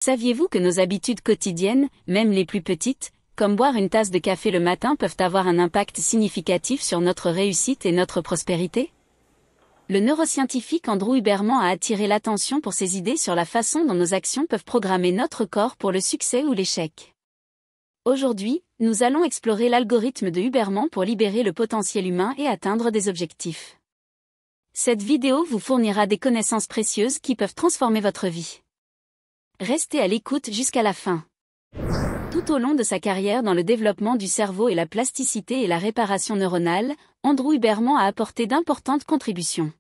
Saviez-vous que nos habitudes quotidiennes, même les plus petites, comme boire une tasse de café le matin, peuvent avoir un impact significatif sur notre réussite et notre prospérité? Le neuroscientifique Andrew Huberman a attiré l'attention pour ses idées sur la façon dont nos actions peuvent programmer notre corps pour le succès ou l'échec. Aujourd'hui, nous allons explorer l'algorithme de Huberman pour libérer le potentiel humain et atteindre des objectifs. Cette vidéo vous fournira des connaissances précieuses qui peuvent transformer votre vie. Restez à l'écoute jusqu'à la fin. Tout au long de sa carrière dans le développement du cerveau et la plasticité et la réparation neuronale, Andrew Huberman a apporté d'importantes contributions.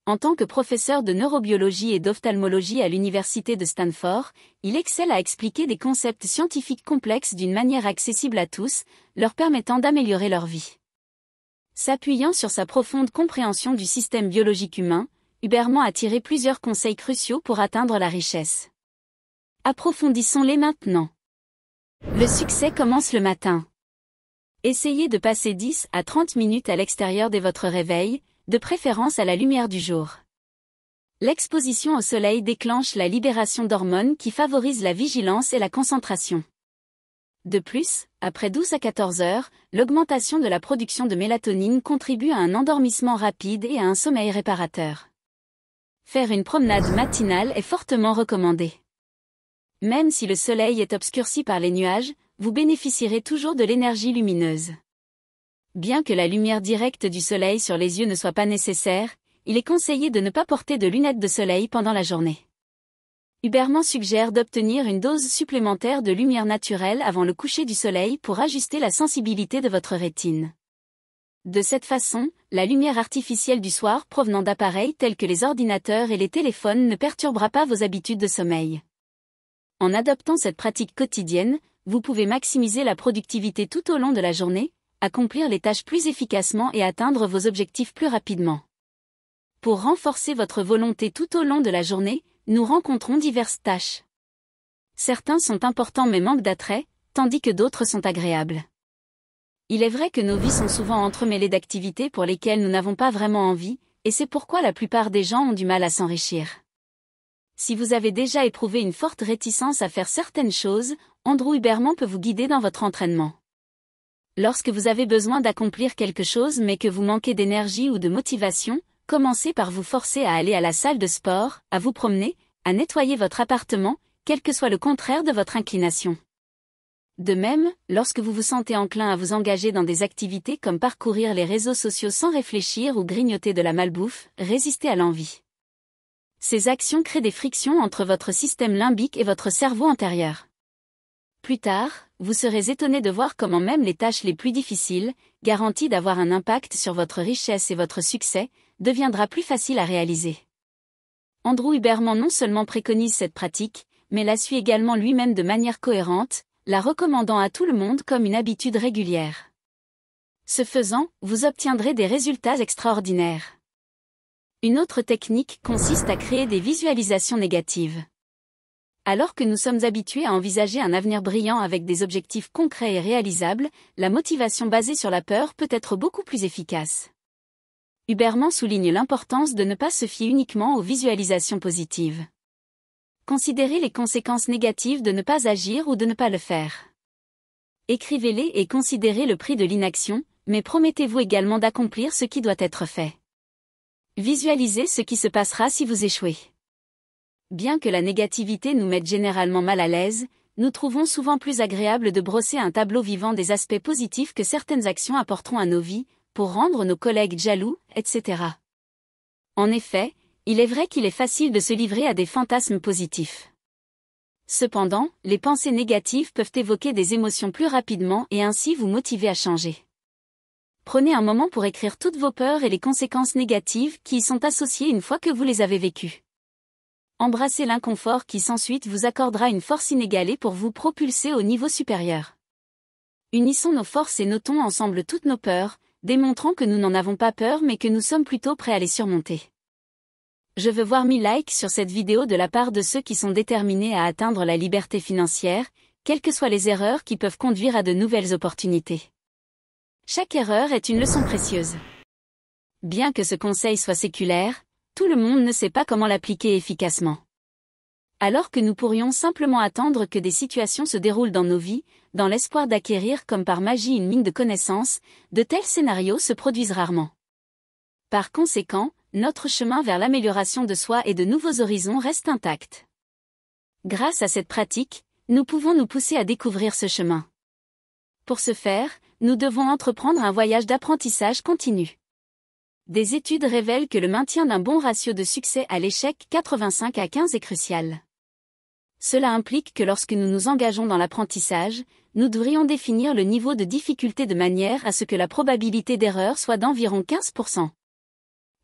En tant que professeur de neurobiologie et d'ophtalmologie à l'université de Stanford, il excelle à expliquer des concepts scientifiques complexes d'une manière accessible à tous, leur permettant d'améliorer leur vie. S'appuyant sur sa profonde compréhension du système biologique humain, Huberman a tiré plusieurs conseils cruciaux pour atteindre la richesse. Approfondissons-les maintenant. Le succès commence le matin. Essayez de passer 10 à 30 minutes à l'extérieur dès votre réveil, de préférence à la lumière du jour. L'exposition au soleil déclenche la libération d'hormones qui favorisent la vigilance et la concentration. De plus, après 12 à 14 heures, l'augmentation de la production de mélatonine contribue à un endormissement rapide et à un sommeil réparateur. Faire une promenade matinale est fortement recommandé. Même si le soleil est obscurci par les nuages, vous bénéficierez toujours de l'énergie lumineuse. Bien que la lumière directe du soleil sur les yeux ne soit pas nécessaire, il est conseillé de ne pas porter de lunettes de soleil pendant la journée. Huberman suggère d'obtenir une dose supplémentaire de lumière naturelle avant le coucher du soleil pour ajuster la sensibilité de votre rétine. De cette façon, la lumière artificielle du soir provenant d'appareils tels que les ordinateurs et les téléphones ne perturbera pas vos habitudes de sommeil. En adoptant cette pratique quotidienne, vous pouvez maximiser la productivité tout au long de la journée, accomplir les tâches plus efficacement et atteindre vos objectifs plus rapidement. Pour renforcer votre volonté tout au long de la journée, nous rencontrons diverses tâches. Certains sont importants mais manquent d'attrait, tandis que d'autres sont agréables. Il est vrai que nos vies sont souvent entremêlées d'activités pour lesquelles nous n'avons pas vraiment envie, et c'est pourquoi la plupart des gens ont du mal à s'enrichir. Si vous avez déjà éprouvé une forte réticence à faire certaines choses, Andrew Huberman peut vous guider dans votre entraînement. Lorsque vous avez besoin d'accomplir quelque chose mais que vous manquez d'énergie ou de motivation, commencez par vous forcer à aller à la salle de sport, à vous promener, à nettoyer votre appartement, quel que soit le contraire de votre inclination. De même, lorsque vous vous sentez enclin à vous engager dans des activités comme parcourir les réseaux sociaux sans réfléchir ou grignoter de la malbouffe, résistez à l'envie. Ces actions créent des frictions entre votre système limbique et votre cerveau antérieur. Plus tard, vous serez étonné de voir comment même les tâches les plus difficiles, garanties d'avoir un impact sur votre richesse et votre succès, deviendra plus facile à réaliser. Andrew Huberman non seulement préconise cette pratique, mais la suit également lui-même de manière cohérente, la recommandant à tout le monde comme une habitude régulière. Ce faisant, vous obtiendrez des résultats extraordinaires. Une autre technique consiste à créer des visualisations négatives. Alors que nous sommes habitués à envisager un avenir brillant avec des objectifs concrets et réalisables, la motivation basée sur la peur peut être beaucoup plus efficace. Huberman souligne l'importance de ne pas se fier uniquement aux visualisations positives. Considérez les conséquences négatives de ne pas agir ou de ne pas le faire. Écrivez-les et considérez le prix de l'inaction, mais promettez-vous également d'accomplir ce qui doit être fait. Visualisez ce qui se passera si vous échouez. Bien que la négativité nous mette généralement mal à l'aise, nous trouvons souvent plus agréable de brosser un tableau vivant des aspects positifs que certaines actions apporteront à nos vies, pour rendre nos collègues jaloux, etc. En effet, il est vrai qu'il est facile de se livrer à des fantasmes positifs. Cependant, les pensées négatives peuvent évoquer des émotions plus rapidement et ainsi vous motiver à changer. Prenez un moment pour écrire toutes vos peurs et les conséquences négatives qui y sont associées une fois que vous les avez vécues. Embrassez l'inconfort qui s'ensuit vous accordera une force inégalée pour vous propulser au niveau supérieur. Unissons nos forces et notons ensemble toutes nos peurs, démontrant que nous n'en avons pas peur mais que nous sommes plutôt prêts à les surmonter. Je veux voir 1000 likes sur cette vidéo de la part de ceux qui sont déterminés à atteindre la liberté financière, quelles que soient les erreurs qui peuvent conduire à de nouvelles opportunités. Chaque erreur est une leçon précieuse. Bien que ce conseil soit séculaire, tout le monde ne sait pas comment l'appliquer efficacement. Alors que nous pourrions simplement attendre que des situations se déroulent dans nos vies, dans l'espoir d'acquérir comme par magie une mine de connaissances, de tels scénarios se produisent rarement. Par conséquent, notre chemin vers l'amélioration de soi et de nouveaux horizons reste intact. Grâce à cette pratique, nous pouvons nous pousser à découvrir ce chemin. Pour ce faire, nous devons entreprendre un voyage d'apprentissage continu. Des études révèlent que le maintien d'un bon ratio de succès à l'échec 85 à 15 est crucial. Cela implique que lorsque nous nous engageons dans l'apprentissage, nous devrions définir le niveau de difficulté de manière à ce que la probabilité d'erreur soit d'environ 15%.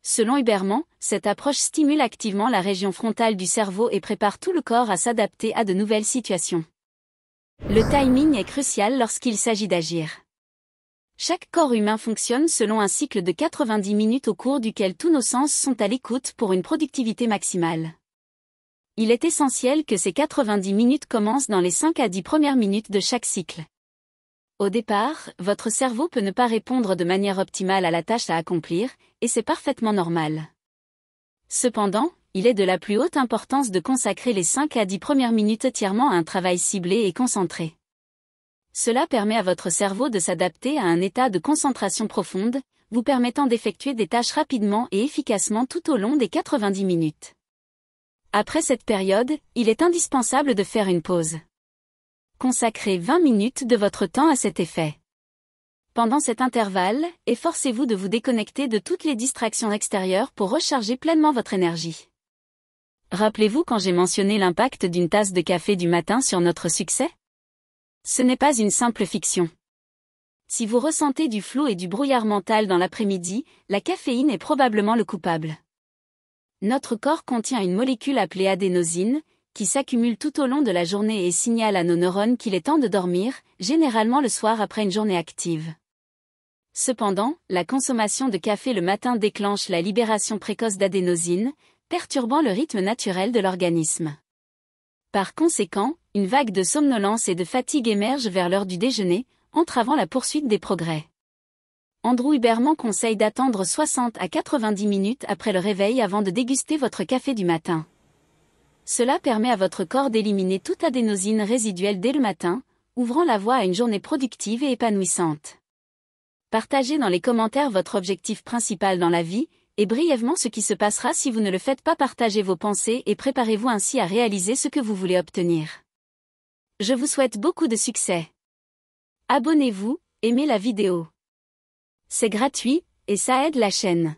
Selon Huberman, cette approche stimule activement la région frontale du cerveau et prépare tout le corps à s'adapter à de nouvelles situations. Le timing est crucial lorsqu'il s'agit d'agir. Chaque corps humain fonctionne selon un cycle de 90 minutes au cours duquel tous nos sens sont à l'écoute pour une productivité maximale. Il est essentiel que ces 90 minutes commencent dans les 5 à 10 premières minutes de chaque cycle. Au départ, votre cerveau peut ne pas répondre de manière optimale à la tâche à accomplir, et c'est parfaitement normal. Cependant, il est de la plus haute importance de consacrer les 5 à 10 premières minutes entièrement à un travail ciblé et concentré. Cela permet à votre cerveau de s'adapter à un état de concentration profonde, vous permettant d'effectuer des tâches rapidement et efficacement tout au long des 90 minutes. Après cette période, il est indispensable de faire une pause. Consacrez 20 minutes de votre temps à cet effet. Pendant cet intervalle, efforcez-vous de vous déconnecter de toutes les distractions extérieures pour recharger pleinement votre énergie. Rappelez-vous quand j'ai mentionné l'impact d'une tasse de café du matin sur notre succès? Ce n'est pas une simple fiction. Si vous ressentez du flou et du brouillard mental dans l'après-midi, la caféine est probablement le coupable. Notre corps contient une molécule appelée adénosine, qui s'accumule tout au long de la journée et signale à nos neurones qu'il est temps de dormir, généralement le soir après une journée active. Cependant, la consommation de café le matin déclenche la libération précoce d'adénosine, perturbant le rythme naturel de l'organisme. Par conséquent, une vague de somnolence et de fatigue émerge vers l'heure du déjeuner, entravant la poursuite des progrès. Andrew Huberman conseille d'attendre 60 à 90 minutes après le réveil avant de déguster votre café du matin. Cela permet à votre corps d'éliminer toute adénosine résiduelle dès le matin, ouvrant la voie à une journée productive et épanouissante. Partagez dans les commentaires votre objectif principal dans la vie, et brièvement ce qui se passera si vous ne le faites pas. Partagez vos pensées et préparez-vous ainsi à réaliser ce que vous voulez obtenir. Je vous souhaite beaucoup de succès. Abonnez-vous, aimez la vidéo. C'est gratuit, et ça aide la chaîne.